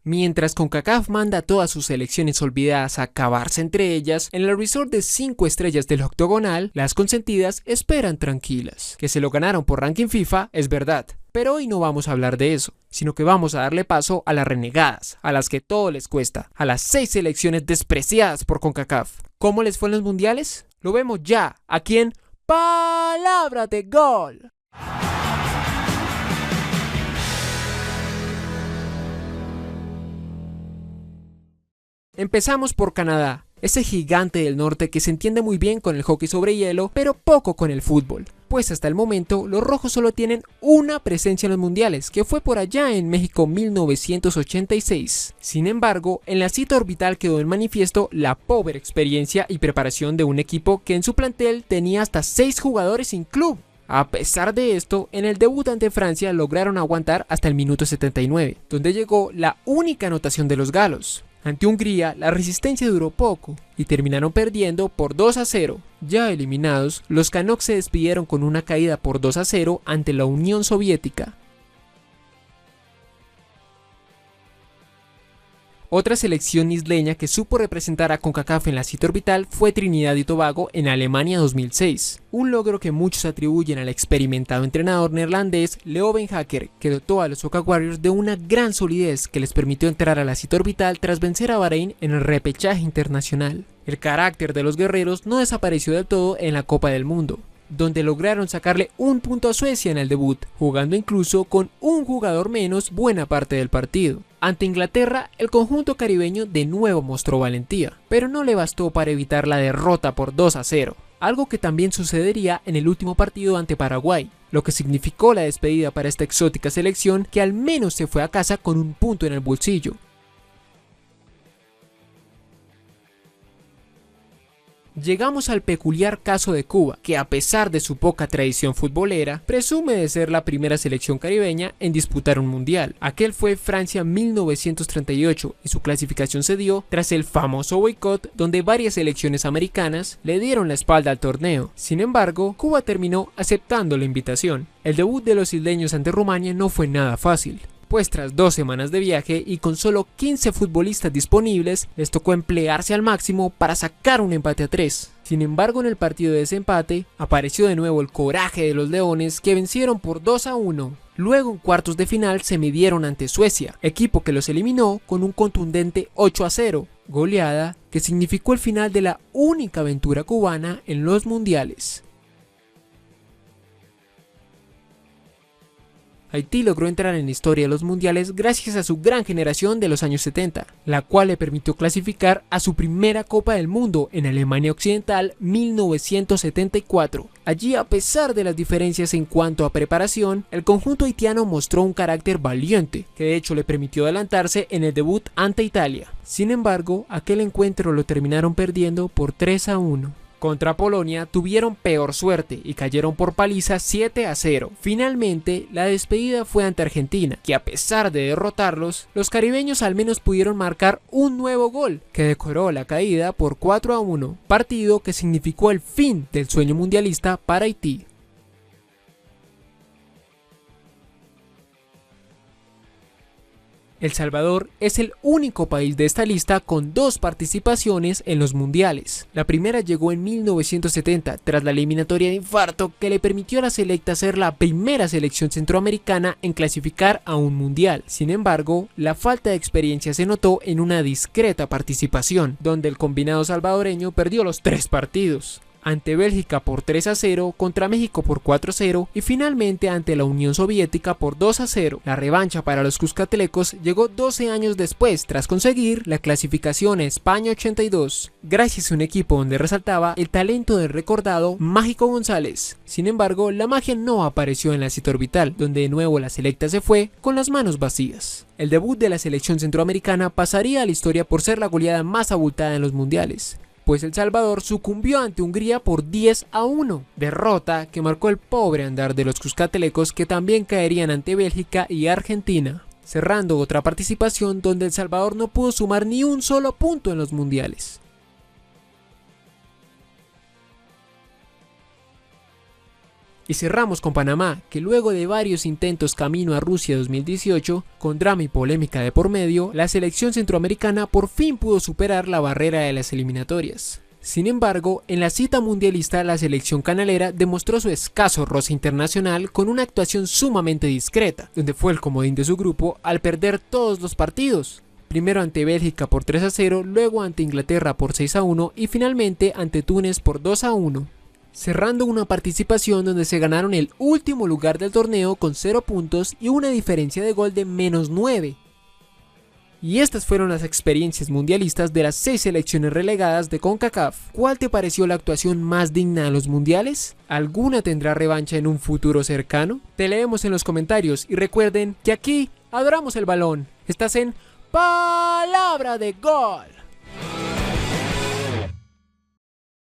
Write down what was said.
Mientras CONCACAF manda a todas sus selecciones olvidadas a acabarse entre ellas, en el resort de 5 estrellas del octogonal, las consentidas esperan tranquilas. Que se lo ganaron por ranking FIFA es verdad, pero hoy no vamos a hablar de eso, sino que vamos a darle paso a las renegadas, a las que todo les cuesta, a las 6 selecciones despreciadas por CONCACAF. ¿Cómo les fue en los mundiales? Lo vemos ya, aquí en Palabra de Gol. Empezamos por Canadá, ese gigante del norte que se entiende muy bien con el hockey sobre hielo, pero poco con el fútbol. Pues hasta el momento, los rojos solo tienen una presencia en los mundiales, que fue por allá en México 1986. Sin embargo, en la cita orbital quedó en manifiesto la pobre experiencia y preparación de un equipo que en su plantel tenía hasta 6 jugadores sin club. A pesar de esto, en el debut ante Francia lograron aguantar hasta el minuto 79, donde llegó la única anotación de los galos. Ante Hungría, la resistencia duró poco y terminaron perdiendo por 2-0. Ya eliminados, los Canucks se despidieron con una caída por 2-0 ante la Unión Soviética. Otra selección isleña que supo representar a CONCACAF en la cita orbital fue Trinidad y Tobago en Alemania 2006, un logro que muchos atribuyen al experimentado entrenador neerlandés Leo Beenhakker, que dotó a los Oka Warriors de una gran solidez que les permitió entrar a la cita orbital tras vencer a Bahrein en el repechaje internacional. El carácter de los guerreros no desapareció del todo en la Copa del Mundo, donde lograron sacarle un punto a Suecia en el debut, jugando incluso con un jugador menos buena parte del partido. Ante Inglaterra, el conjunto caribeño de nuevo mostró valentía, pero no le bastó para evitar la derrota por 2-0, algo que también sucedería en el último partido ante Paraguay, lo que significó la despedida para esta exótica selección que al menos se fue a casa con un punto en el bolsillo. Llegamos al peculiar caso de Cuba, que a pesar de su poca tradición futbolera, presume de ser la primera selección caribeña en disputar un mundial. Aquel fue Francia 1938 y su clasificación se dio tras el famoso boicot donde varias selecciones americanas le dieron la espalda al torneo. Sin embargo, Cuba terminó aceptando la invitación. El debut de los isleños ante Rumania no fue nada fácil, pues tras 2 semanas de viaje y con solo 15 futbolistas disponibles, les tocó emplearse al máximo para sacar un empate a 3. Sin embargo, en el partido de desempate, apareció de nuevo el coraje de los leones que vencieron por 2-1. Luego en cuartos de final se midieron ante Suecia, equipo que los eliminó con un contundente 8-0, goleada que significó el final de la única aventura cubana en los mundiales. Haití logró entrar en la historia de los mundiales gracias a su gran generación de los años 70, la cual le permitió clasificar a su primera Copa del Mundo en Alemania Occidental 1974. Allí, a pesar de las diferencias en cuanto a preparación, el conjunto haitiano mostró un carácter valiente, que de hecho le permitió adelantarse en el debut ante Italia. Sin embargo, aquel encuentro lo terminaron perdiendo por 3-1. Contra Polonia tuvieron peor suerte y cayeron por paliza 7-0. Finalmente, la despedida fue ante Argentina, que a pesar de derrotarlos, los caribeños al menos pudieron marcar un nuevo gol, que decoró la caída por 4-1, partido que significó el fin del sueño mundialista para Haití. El Salvador es el único país de esta lista con 2 participaciones en los mundiales. La primera llegó en 1970 tras la eliminatoria de infarto que le permitió a la selecta ser la primera selección centroamericana en clasificar a un mundial. Sin embargo, la falta de experiencia se notó en una discreta participación, donde el combinado salvadoreño perdió los 3 partidos. Ante Bélgica por 3-0, contra México por 4-0 y finalmente ante la Unión Soviética por 2-0. La revancha para los cuscatlecos llegó 12 años después tras conseguir la clasificación a España 82, gracias a un equipo donde resaltaba el talento del recordado Mágico González. Sin embargo, la magia no apareció en la cita orbital, donde de nuevo la selecta se fue con las manos vacías. El debut de la selección centroamericana pasaría a la historia por ser la goleada más abultada en los mundiales, pues El Salvador sucumbió ante Hungría por 10-1, derrota que marcó el pobre andar de los cuscatlecos, que también caerían ante Bélgica y Argentina, cerrando otra participación donde El Salvador no pudo sumar ni un solo punto en los mundiales. Y cerramos con Panamá, que luego de varios intentos camino a Rusia 2018, con drama y polémica de por medio, la selección centroamericana por fin pudo superar la barrera de las eliminatorias. Sin embargo, en la cita mundialista la selección canalera demostró su escaso roce internacional con una actuación sumamente discreta, donde fue el comodín de su grupo al perder todos los partidos. Primero ante Bélgica por 3-0, luego ante Inglaterra por 6-1 y finalmente ante Túnez por 2-1. Cerrando una participación donde se ganaron el último lugar del torneo con 0 puntos y una diferencia de gol de -9. Y estas fueron las experiencias mundialistas de las 6 selecciones relegadas de CONCACAF. ¿Cuál te pareció la actuación más digna de los mundiales? ¿Alguna tendrá revancha en un futuro cercano? Te leemos en los comentarios y recuerden que aquí adoramos el balón. Estás en Palabra de Gol.